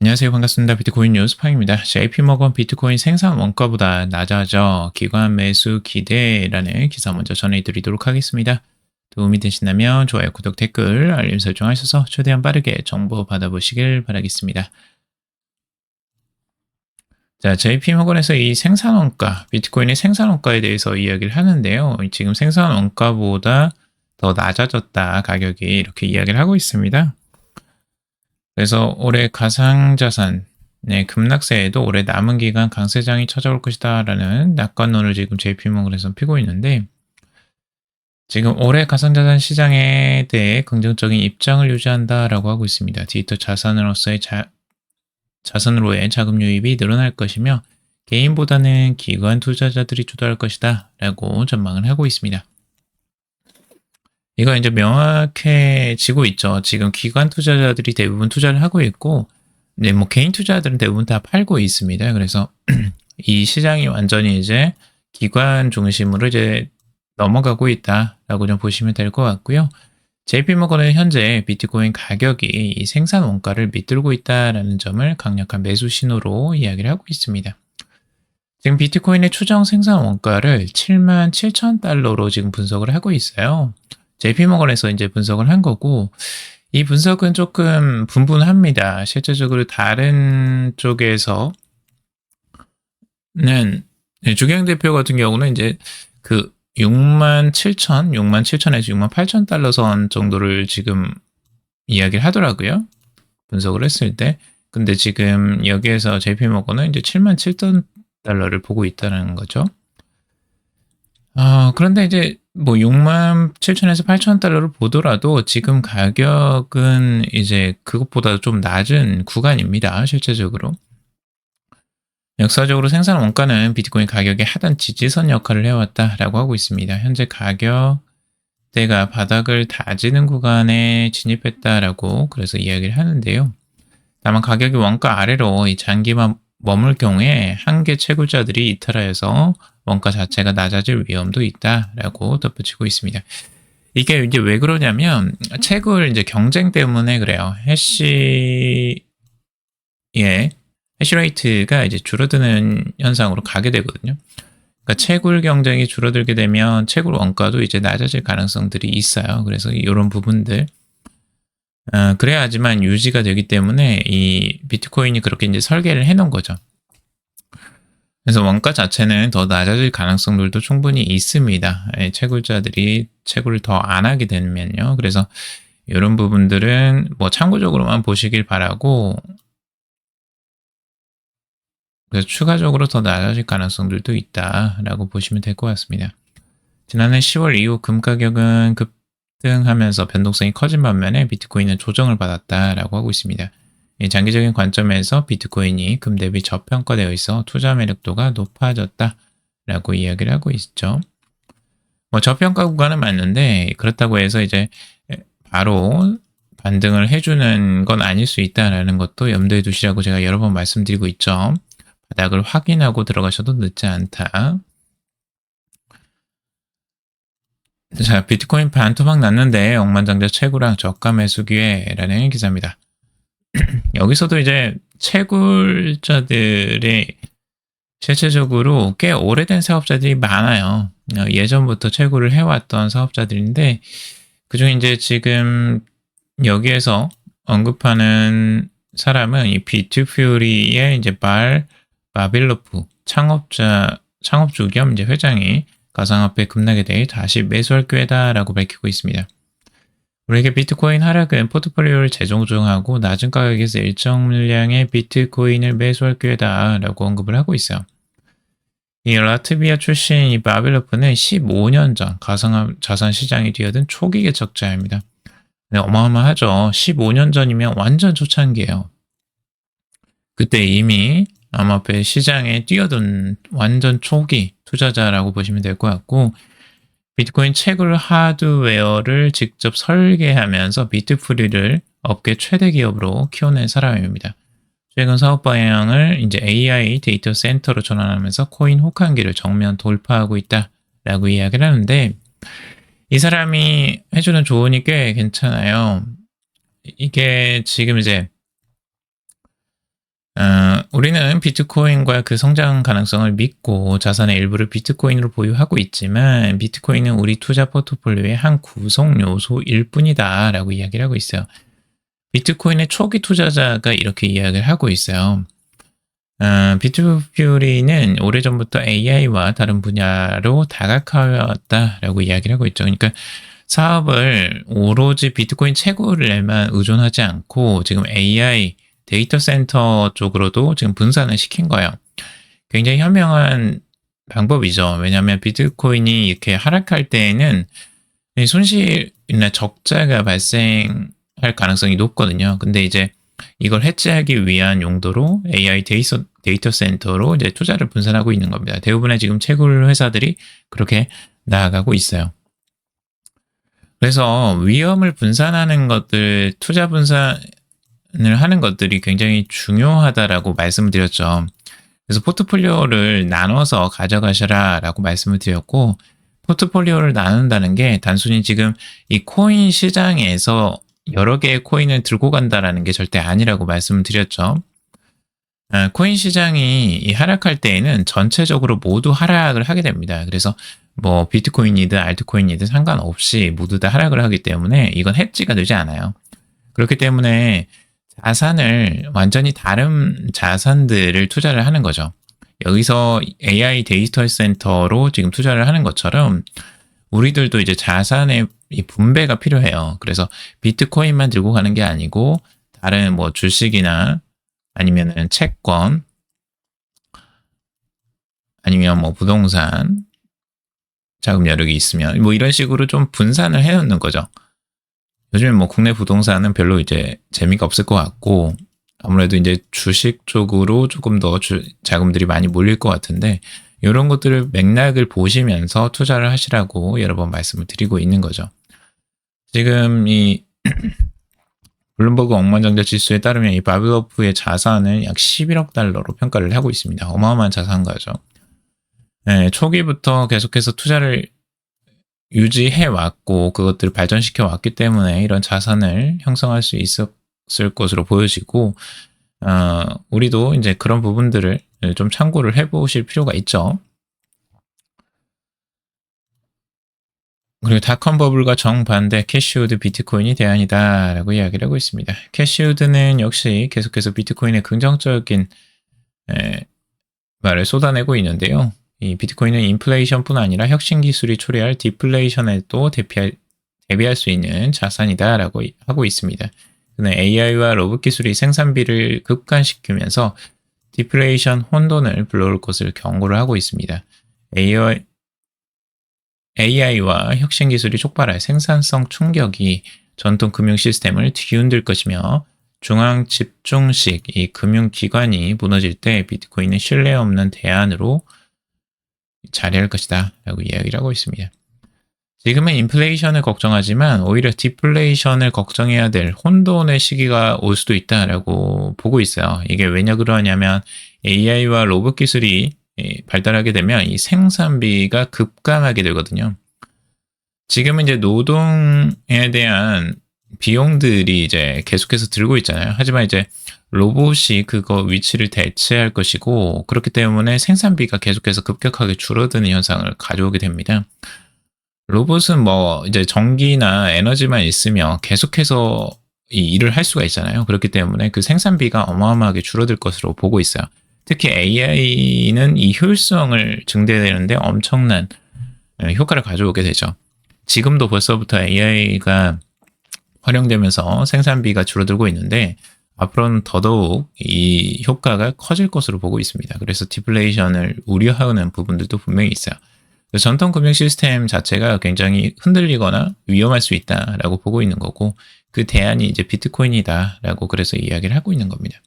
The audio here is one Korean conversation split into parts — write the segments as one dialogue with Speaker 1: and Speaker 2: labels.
Speaker 1: 안녕하세요. 반갑습니다. 비트코인 뉴스팡입니다. JP모건 비트코인 생산 원가보다 낮아져 기관 매수 기대라는 기사 먼저 전해드리도록 하겠습니다. 도움이 되신다면 좋아요, 구독, 댓글, 알림 설정하셔서 최대한 빠르게 정보 받아보시길 바라겠습니다. 자, JP모건에서 이 생산 원가, 비트코인의 생산 원가에 대해서 이야기를 하는데요. 지금 생산 원가보다 더 낮아졌다, 가격이 이렇게 이야기를 하고 있습니다. 그래서 올해 가상자산 급락세에도 올해 남은 기간 강세장이 찾아올 것이다라는 낙관론을 지금 JP모건에서 피고 있는데, 지금 올해 가상자산 시장에 대해 긍정적인 입장을 유지한다라고 하고 있습니다. 디지털 자산으로의 자금 유입이 늘어날 것이며 개인보다는 기관 투자자들이 주도할 것이다라고 전망을 하고 있습니다. 이거 이제 명확해지고 있죠. 지금 기관 투자자들이 대부분 투자를 하고 있고, 뭐 개인 투자자들은 대부분 다 팔고 있습니다. 그래서 이 시장이 완전히 이제 기관 중심으로 이제 넘어가고 있다라고 좀 보시면 될 것 같고요. JP모건은 현재 비트코인 가격이 이 생산 원가를 밑들고 있다라는 점을 강력한 매수 신호로 이야기를 하고 있습니다. 지금 비트코인의 추정 생산 원가를 77,000달러로 지금 분석을 하고 있어요. JP모건에서 이제 분석을 한 거고, 이 분석은 조금 분분합니다. 실제적으로 다른 쪽에서는 주경 대표 같은 경우는 이제 그 67,000에서 68,000달러 선 정도를 지금 이야기를 하더라고요. 분석을 했을 때. 근데 지금 여기에서 JP모건은 이제 77,000달러를 보고 있다는 거죠. 그런데 이제 뭐 67,000에서 8,000달러를 보더라도 지금 가격은 이제 그것보다 좀 낮은 구간입니다. 실제적으로. 역사적으로 생산 원가는 비트코인 가격의 하단 지지선 역할을 해왔다라고 하고 있습니다. 현재 가격대가 바닥을 다지는 구간에 진입했다라고 그래서 이야기를 하는데요. 다만 가격이 원가 아래로 이 장기만 머물 경우에 한계 채굴자들이 이탈하여서 원가 자체가 낮아질 위험도 있다라고 덧붙이고 있습니다. 이게 이제 왜 그러냐면 채굴 이제 경쟁 때문에 그래요. 해시레이트가 이제 줄어드는 현상으로 가게 되거든요. 그러니까 채굴 경쟁이 줄어들게 되면 채굴 원가도 이제 낮아질 가능성들이 있어요. 그래서 이런 부분들 그래야지만 유지가 되기 때문에 이 비트코인이 그렇게 이제 설계를 해놓은 거죠. 그래서 원가 자체는 더 낮아질 가능성들도 충분히 있습니다. 채굴자들이 채굴을 더 안 하게 되면요. 그래서 이런 부분들은 뭐 참고적으로만 보시길 바라고, 그래서 추가적으로 더 낮아질 가능성들도 있다라고 보시면 될 것 같습니다. 지난해 10월 이후 금 가격은 급등하면서 변동성이 커진 반면에 비트코인은 조정을 받았다라고 하고 있습니다. 장기적인 관점에서 비트코인이 금 대비 저평가되어 있어 투자 매력도가 높아졌다라고 이야기를 하고 있죠. 뭐 저평가 구간은 맞는데 그렇다고 해서 이제 바로 반등을 해주는 건 아닐 수 있다라는 것도 염두에 두시라고 제가 여러 번 말씀드리고 있죠. 바닥을 확인하고 들어가셔도 늦지 않다. 자, 비트코인 반토막 났는데 억만장자 채굴랑 저가 매수 기회라는 기사입니다. 여기서도 이제 채굴자들이 실제적으로 꽤 오래된 사업자들이 많아요. 예전부터 채굴을 해왔던 사업자들인데, 그중에 이제 지금 여기에서 언급하는 사람은 이 비트퓨리의 이제 바빌로프 창업주 겸 이제 회장이 가상화폐 급락에 대해 다시 매수할 기회다라고 밝히고 있습니다. 우리에게 비트코인 하락은 포트폴리오를 재조정하고 낮은 가격에서 일정 물량의 비트코인을 매수할 기회다라고 언급을 하고 있어요. 이 라트비아 출신 이 바빌로프는 15년 전 가상자산 시장에 뛰어든 초기 개척자입니다. 네, 어마어마하죠. 15년 전이면 완전 초창기예요. 그때 이미 암호화폐 시장에 뛰어든 완전 초기 투자자라고 보시면 될 것 같고, 비트코인 채굴 하드웨어를 직접 설계하면서 비트프리를 업계 최대 기업으로 키워낸 사람입니다. 최근 사업 방향을 이제 AI 데이터 센터로 전환하면서 코인 혹한기를 정면 돌파하고 있다라고 이야기를 하는데, 이 사람이 해주는 조언이 꽤 괜찮아요. 이게 지금 이제 우리는 비트코인과 그 성장 가능성을 믿고 자산의 일부를 비트코인으로 보유하고 있지만 비트코인은 우리 투자 포트폴리오의 한 구성 요소일 뿐이다 라고 이야기를 하고 있어요. 비트코인의 초기 투자자가 이렇게 이야기를 하고 있어요. 비트퓨리는 오래전부터 AI와 다른 분야로 다가가왔다라고 이야기를 하고 있죠. 그러니까 사업을 오로지 비트코인 채굴에만 의존하지 않고 지금 AI 데이터 센터 쪽으로도 지금 분산을 시킨 거예요. 굉장히 현명한 방법이죠. 왜냐하면 비트코인이 이렇게 하락할 때에는 손실이나 적자가 발생할 가능성이 높거든요. 근데 이제 이걸 해지하기 위한 용도로 AI 데이터 센터로 이제 투자를 분산하고 있는 겁니다. 대부분의 지금 채굴 회사들이 그렇게 나아가고 있어요. 그래서 위험을 분산하는 것들, 투자 분산을 하는 것들이 굉장히 중요하다라고 말씀을 드렸죠. 그래서 포트폴리오를 나눠서 가져가셔라 라고 말씀을 드렸고, 포트폴리오를 나눈다는 게 단순히 지금 이 코인 시장에서 여러 개의 코인을 들고 간다라는 게 절대 아니라고 말씀을 드렸죠. 코인 시장이 하락할 때에는 전체적으로 모두 하락을 하게 됩니다. 그래서 뭐 비트코인이든 알트코인이든 상관없이 모두 다 하락을 하기 때문에 이건 해지가 되지 않아요. 그렇기 때문에 자산을 완전히 다른 자산들을 투자를 하는 거죠. 여기서 AI 데이터 센터로 지금 투자를 하는 것처럼 우리들도 이제 자산의 분배가 필요해요. 그래서 비트코인만 들고 가는 게 아니고 다른 뭐 주식이나 아니면은 채권 아니면 뭐 부동산 자금 여력이 있으면 뭐 이런 식으로 좀 분산을 해놓는 거죠. 요즘에 뭐 국내 부동산은 별로 이제 재미가 없을 것 같고 아무래도 이제 주식 쪽으로 조금 더 자금들이 많이 몰릴 것 같은데 이런 것들을 맥락을 보시면서 투자를 하시라고 여러 번 말씀을 드리고 있는 거죠. 지금 이 블룸버그 억만장者지수에 따르면 이 바빌로프의 자산은 약 11억 달러로 평가를 하고 있습니다. 어마어마한 자산가죠. 네, 초기부터 계속해서 투자를 유지해 왔고 그것들을 발전시켜 왔기 때문에 이런 자산을 형성할 수 있었을 것으로 보여지고 우리도 이제 그런 부분들을 좀 참고를 해보실 필요가 있죠. 그리고 닷컴 버블과 정반대 캐시우드 비트코인이 대안이다 라고 이야기를 하고 있습니다. 캐시우드는 역시 계속해서 비트코인의 긍정적인 말을 쏟아내고 있는데요. 이 비트코인은 인플레이션뿐 아니라 혁신 기술이 초래할 디플레이션에도 대비할 수 있는 자산이다 라고 하고 있습니다. 그는 AI와 로봇 기술이 생산비를 급감시키면서 디플레이션 혼돈을 불러올 것을 경고를 하고 있습니다. AI와 혁신 기술이 촉발할 생산성 충격이 전통 금융 시스템을 뒤흔들 것이며 중앙 집중식 이 금융기관이 무너질 때 비트코인은 신뢰 없는 대안으로 자리할 것이다 라고 이야기를 하고 있습니다. 지금은 인플레이션을 걱정하지만 오히려 디플레이션을 걱정해야 될 혼돈의 시기가 올 수도 있다라고 보고 있어요. 이게 왜냐 그러냐면 AI와 로봇 기술이 발달하게 되면 이 생산비가 급감하게 되거든요. 지금은 이제 노동에 대한 비용들이 이제 계속해서 들고 있잖아요. 하지만 이제 로봇이 그거 위치를 대체할 것이고 그렇기 때문에 생산비가 계속해서 급격하게 줄어드는 현상을 가져오게 됩니다. 로봇은 뭐 이제 전기나 에너지만 있으면 계속해서 이 일을 할 수가 있잖아요. 그렇기 때문에 그 생산비가 어마어마하게 줄어들 것으로 보고 있어요. 특히 AI는 이 효율성을 증대되는데 엄청난 효과를 가져오게 되죠. 지금도 벌써부터 AI가 활용되면서 생산비가 줄어들고 있는데 앞으로는 더더욱 이 효과가 커질 것으로 보고 있습니다. 그래서 디플레이션을 우려하는 부분들도 분명히 있어요. 전통 금융 시스템 자체가 굉장히 흔들리거나 위험할 수 있다라고 보고 있는 거고 그 대안이 이제 비트코인이다라고 그래서 이야기를 하고 있는 겁니다.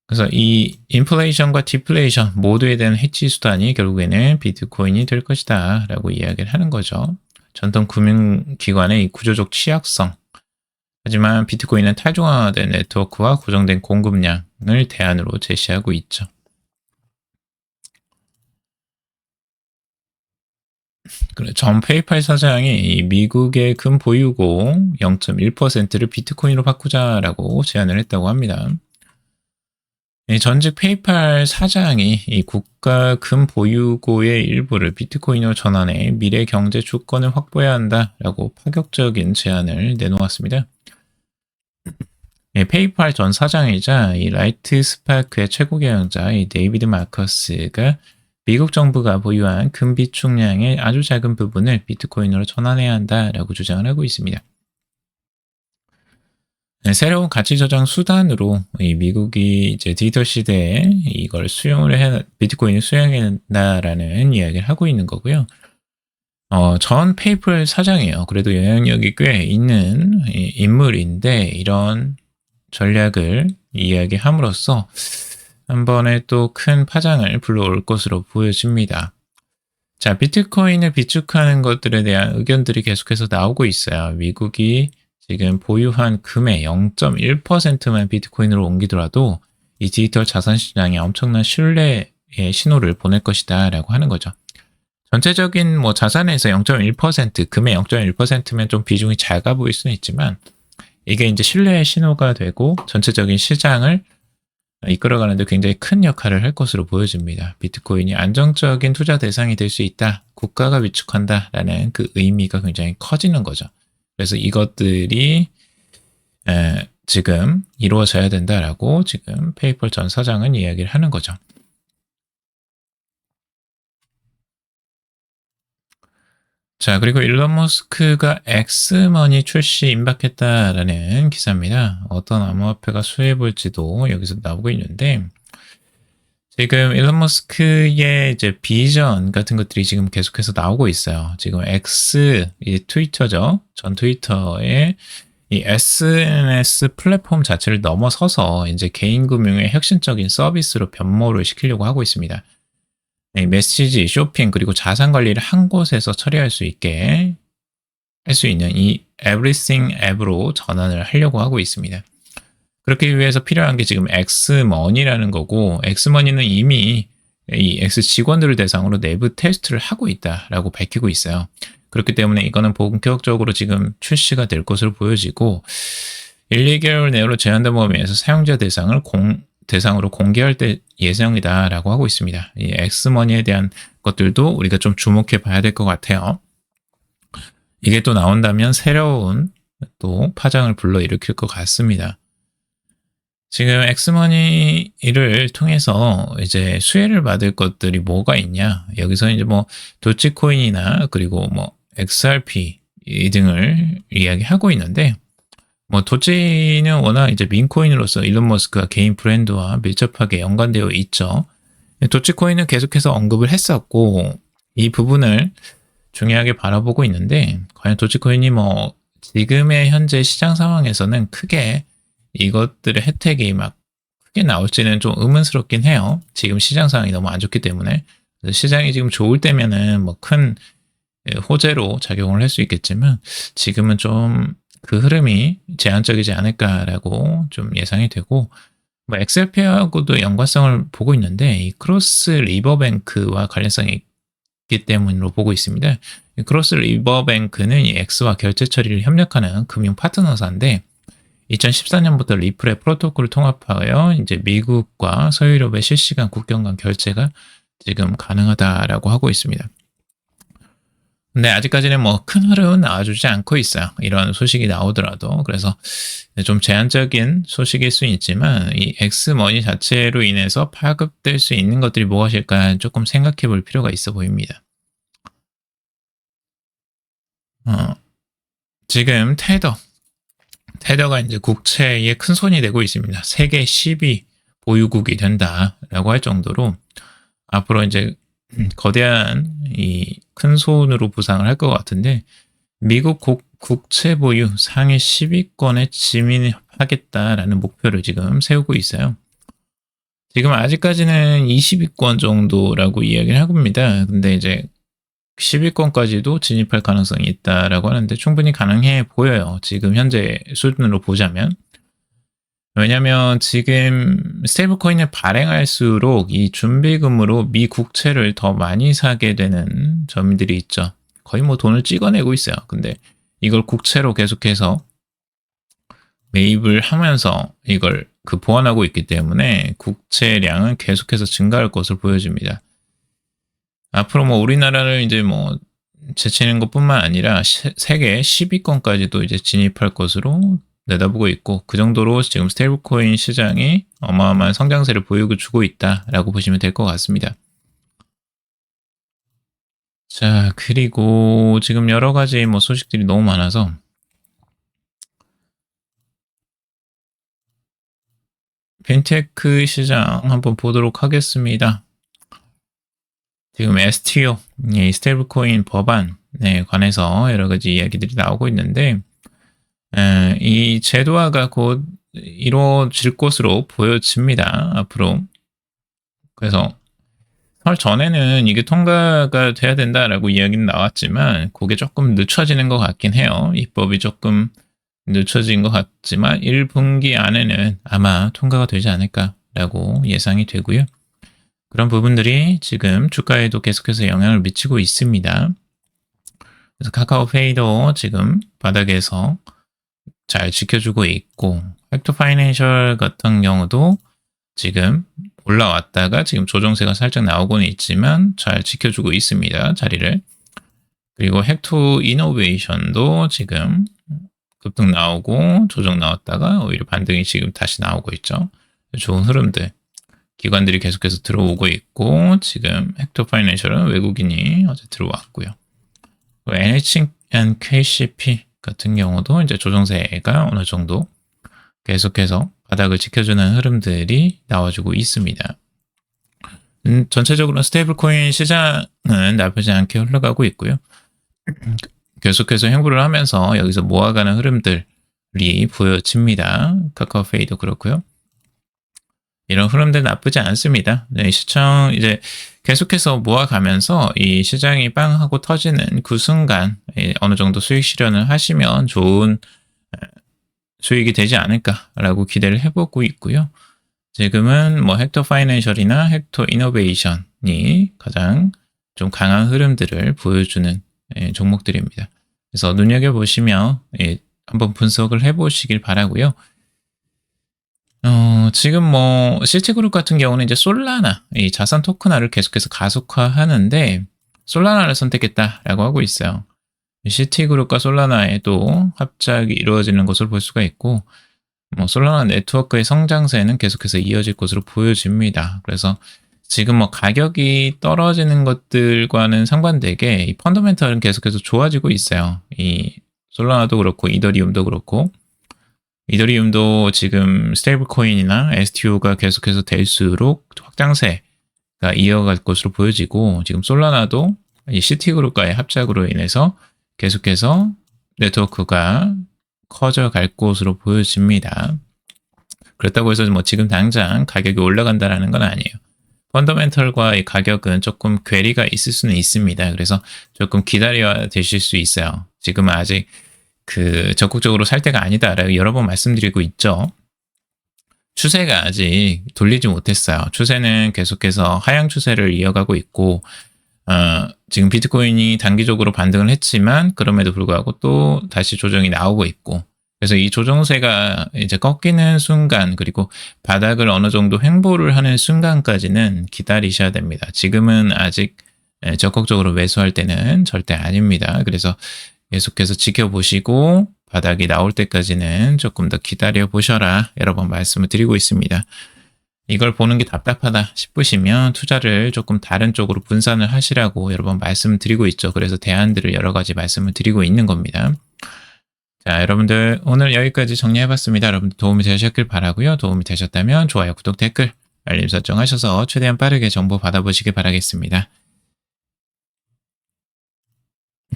Speaker 1: 그래서 이 인플레이션과 디플레이션 모두에 대한 해치 수단이 결국에는 비트코인이 될 것이다 라고 이야기를 하는 거죠. 전통 금융기관의 이 구조적 취약성. 하지만 비트코인은 탈중앙화된 네트워크와 고정된 공급량을 대안으로 제시하고 있죠. 전 페이팔 사장이 이 미국의 금 보유고 0.1%를 비트코인으로 바꾸자라고 제안을 했다고 합니다. 전직 페이팔 사장이 이 국가 금 보유고의 일부를 비트코인으로 전환해 미래 경제 주권을 확보해야 한다라고 파격적인 제안을 내놓았습니다. 페이팔 전 사장이자 이 라이트 스파크의 최고 경영자 이 데이비드 마커스가 미국 정부가 보유한 금 비축량의 아주 작은 부분을 비트코인으로 전환해야 한다라고 주장을 하고 있습니다. 새로운 가치 저장 수단으로 이 미국이 이제 디지털 시대에 이걸 비트코인을 수용해야 한다라는 이야기를 하고 있는 거고요. 전 페이팔 사장이에요. 그래도 영향력이 꽤 있는 인물인데 이런 전략을 이야기함으로써 한 번에 또 큰 파장을 불러올 것으로 보여집니다. 자, 비트코인을 비축하는 것들에 대한 의견들이 계속해서 나오고 있어요. 미국이 지금 보유한 금의 0.1%만 비트코인으로 옮기더라도 이 디지털 자산 시장에 엄청난 신뢰의 신호를 보낼 것이다 라고 하는 거죠. 전체적인 뭐 자산에서 0.1%, 금의 0.1%면 좀 비중이 작아 보일 수는 있지만 이게 이제 신뢰의 신호가 되고 전체적인 시장을 이끌어가는데 굉장히 큰 역할을 할 것으로 보여집니다. 비트코인이 안정적인 투자 대상이 될 수 있다. 국가가 비축한다라는 그 의미가 굉장히 커지는 거죠. 그래서 이것들이 지금 이루어져야 된다라고 지금 페이팔 전 사장은 이야기를 하는 거죠. 자, 그리고 일론 머스크가 엑스머니 출시 임박했다라는 기사입니다. 어떤 암호화폐가 수혜볼지도 여기서 나오고 있는데 지금 일론 머스크의 이제 비전 같은 것들이 지금 계속해서 나오고 있어요. 지금 X, 이 트위터죠. 전 트위터의 이 SNS 플랫폼 자체를 넘어서서 이제 개인 금융의 혁신적인 서비스로 변모를 시키려고 하고 있습니다. 메시지, 쇼핑, 그리고 자산 관리를 한 곳에서 처리할 수 있게 할 수 있는 이 Everything 앱으로 전환을 하려고 하고 있습니다. 그렇기 위해서 필요한 게 지금 엑스머니라는 거고, 엑스머니는 이미 이 X 직원들을 대상으로 내부 테스트를 하고 있다라고 밝히고 있어요. 그렇기 때문에 이거는 본격적으로 지금 출시가 될 것으로 보여지고 1, 2개월 내로 제한된 범위에서 사용자 대상으로 공개할 때 예정이다라고 하고 있습니다. 이 엑스머니에 대한 것들도 우리가 좀 주목해 봐야 될 것 같아요. 이게 또 나온다면 새로운 또 파장을 불러일으킬 것 같습니다. 지금 엑스머니를 통해서 이제 수혜를 받을 것들이 뭐가 있냐? 여기서 이제 뭐 도치코인이나 그리고 뭐 XRP 등을 이야기하고 있는데 뭐 도치는 워낙 이제 민코인으로서 일론 머스크가 개인 브랜드와 밀접하게 연관되어 있죠. 도치코인은 계속해서 언급을 했었고 이 부분을 중요하게 바라보고 있는데 과연 도치코인이 뭐 지금의 현재 시장 상황에서는 크게 이것들의 혜택이 막 크게 나올지는 좀 의문스럽긴 해요. 지금 시장 상황이 너무 안 좋기 때문에. 그래서 시장이 지금 좋을 때면은 뭐 큰 호재로 작용을 할 수 있겠지만 지금은 좀 그 흐름이 제한적이지 않을까라고 좀 예상이 되고 뭐 XRP하고도 연관성을 보고 있는데 이 크로스 리버뱅크와 관련성이 있기 때문으로 보고 있습니다. 크로스 리버뱅크는 이 X와 결제 처리를 협력하는 금융 파트너사인데 2014년부터 리플의 프로토콜을 통합하여 이제 미국과 서유럽의 실시간 국경 간 결제가 지금 가능하다라고 하고 있습니다. 근데 아직까지는 뭐 큰 흐름은 나와주지 않고 있어요. 이런 소식이 나오더라도. 그래서 좀 제한적인 소식일 수 있지만 이 엑스머니 자체로 인해서 파급될 수 있는 것들이 무엇일까 조금 생각해 볼 필요가 있어 보입니다. 지금 테더가 이제 국채의 큰 손이 되고 있습니다. 세계 10위 보유국이 된다라고 할 정도로 앞으로 이제 거대한 이 큰 손으로 부상을 할 것 같은데 미국 국채 보유 상위 10위권에 진입하겠다라는 목표를 지금 세우고 있어요. 지금 아직까지는 20위권 정도라고 이야기를 하고 있습니다. 근데 이제 10위권까지도 진입할 가능성이 있다라고 하는데 충분히 가능해 보여요. 지금 현재 수준으로 보자면. 왜냐면 지금 스테이블 코인을 발행할수록 이 준비금으로 미 국채를 더 많이 사게 되는 점들이 있죠. 거의 뭐 돈을 찍어내고 있어요. 근데 이걸 국채로 계속해서 매입을 하면서 이걸 보완하고 있기 때문에 국채량은 계속해서 증가할 것으로 보여집니다. 앞으로 뭐 우리나라를 이제 뭐 제치는 것뿐만 아니라 세계 10위권까지도 이제 진입할 것으로 내다보고 있고, 그 정도로 지금 스테이블코인 시장이 어마어마한 성장세를 보여주고 있다라고 보시면 될 것 같습니다. 자, 그리고 지금 여러 가지 뭐 소식들이 너무 많아서 핀테크 시장 한번 보도록 하겠습니다. 지금 STO, 스테이블코인 법안에 관해서 여러 가지 이야기들이 나오고 있는데, 이 제도화가 곧 이루어질 것으로 보여집니다. 앞으로. 그래서 설 전에는 이게 통과가 돼야 된다라고 이야기는 나왔지만 그게 조금 늦춰지는 것 같긴 해요. 입법이 조금 늦춰진 것 같지만 1분기 안에는 아마 통과가 되지 않을까라고 예상이 되고요. 그런 부분들이 지금 주가에도 계속해서 영향을 미치고 있습니다. 그래서 카카오페이도 지금 바닥에서 잘 지켜주고 있고, 헥토 파이낸셜 같은 경우도 지금 올라왔다가 지금 조정세가 살짝 나오고는 있지만 잘 지켜주고 있습니다, 자리를. 그리고 헥토 이노베이션도 지금 급등 나오고 조정 나왔다가 오히려 반등이 지금 다시 나오고 있죠. 좋은 흐름들. 기관들이 계속해서 들어오고 있고, 지금 헥토 파이낸셜은 외국인이 어제 들어왔고요. NHNKCP 같은 경우도 이제 조정세가 어느 정도 계속해서 바닥을 지켜주는 흐름들이 나와주고 있습니다. 전체적으로 스테이블코인 시장은 나쁘지 않게 흘러가고 있고요. 계속해서 행보를 하면서 여기서 모아가는 흐름들이 보여집니다. 카카오페이도 그렇고요. 이런 흐름들 나쁘지 않습니다. 네, 시청 이제 계속해서 모아가면서 이 시장이 빵 하고 터지는 그 순간 어느 정도 수익 실현을 하시면 좋은 수익이 되지 않을까라고 기대를 해보고 있고요. 지금은 뭐 헥토 파이낸셜이나 헥토 이노베이션이 가장 좀 강한 흐름들을 보여주는 종목들입니다. 그래서 눈여겨보시며 한번 분석을 해보시길 바라고요. 지금 뭐 시티그룹 같은 경우는 이제 솔라나, 이 자산 토큰화를 계속해서 가속화하는데 솔라나를 선택했다라고 하고 있어요. 시티그룹과 솔라나의 또 합작이 이루어지는 것을 볼 수가 있고, 뭐 솔라나 네트워크의 성장세는 계속해서 이어질 것으로 보여집니다. 그래서 지금 뭐 가격이 떨어지는 것들과는 상반되게 이 펀더멘털은 계속해서 좋아지고 있어요. 이 솔라나도 그렇고 이더리움도 그렇고, 이더리움도 지금 스테이블 코인이나 STO가 계속해서 될수록 확장세가 이어갈 것으로 보여지고, 지금 솔라나도 이 시티그룹과의 합작으로 인해서 계속해서 네트워크가 커져갈 것으로 보여집니다. 그렇다고 해서 뭐 지금 당장 가격이 올라간다라는 건 아니에요. 펀더멘털과의 가격은 조금 괴리가 있을 수는 있습니다. 그래서 조금 기다려야 되실 수 있어요. 지금은 아직 적극적으로 살 때가 아니다라고 여러 번 말씀드리고 있죠. 추세가 아직 돌리지 못했어요. 추세는 계속해서 하향 추세를 이어가고 있고, 지금 비트코인이 단기적으로 반등을 했지만 그럼에도 불구하고 또 다시 조정이 나오고 있고, 그래서 이 조정세가 이제 꺾이는 순간, 그리고 바닥을 어느 정도 횡보를 하는 순간까지는 기다리셔야 됩니다. 지금은 아직 적극적으로 매수할 때는 절대 아닙니다. 그래서 계속해서 지켜보시고 바닥이 나올 때까지는 조금 더 기다려 보셔라, 여러 번 말씀을 드리고 있습니다. 이걸 보는 게 답답하다 싶으시면 투자를 조금 다른 쪽으로 분산을 하시라고 여러 번 말씀을 드리고 있죠. 그래서 대안들을 여러 가지 말씀을 드리고 있는 겁니다. 자, 여러분들 오늘 여기까지 정리해봤습니다. 여러분들 도움이 되셨길 바라고요. 도움이 되셨다면 좋아요, 구독, 댓글, 알림 설정하셔서 최대한 빠르게 정보 받아보시길 바라겠습니다.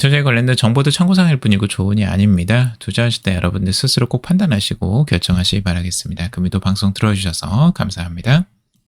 Speaker 1: 투자에 관련된 정보도 참고사항일 뿐이고 조언이 아닙니다. 투자하실 때 여러분들 스스로 꼭 판단하시고 결정하시기 바라겠습니다. 금일도 방송 들어주셔서 감사합니다.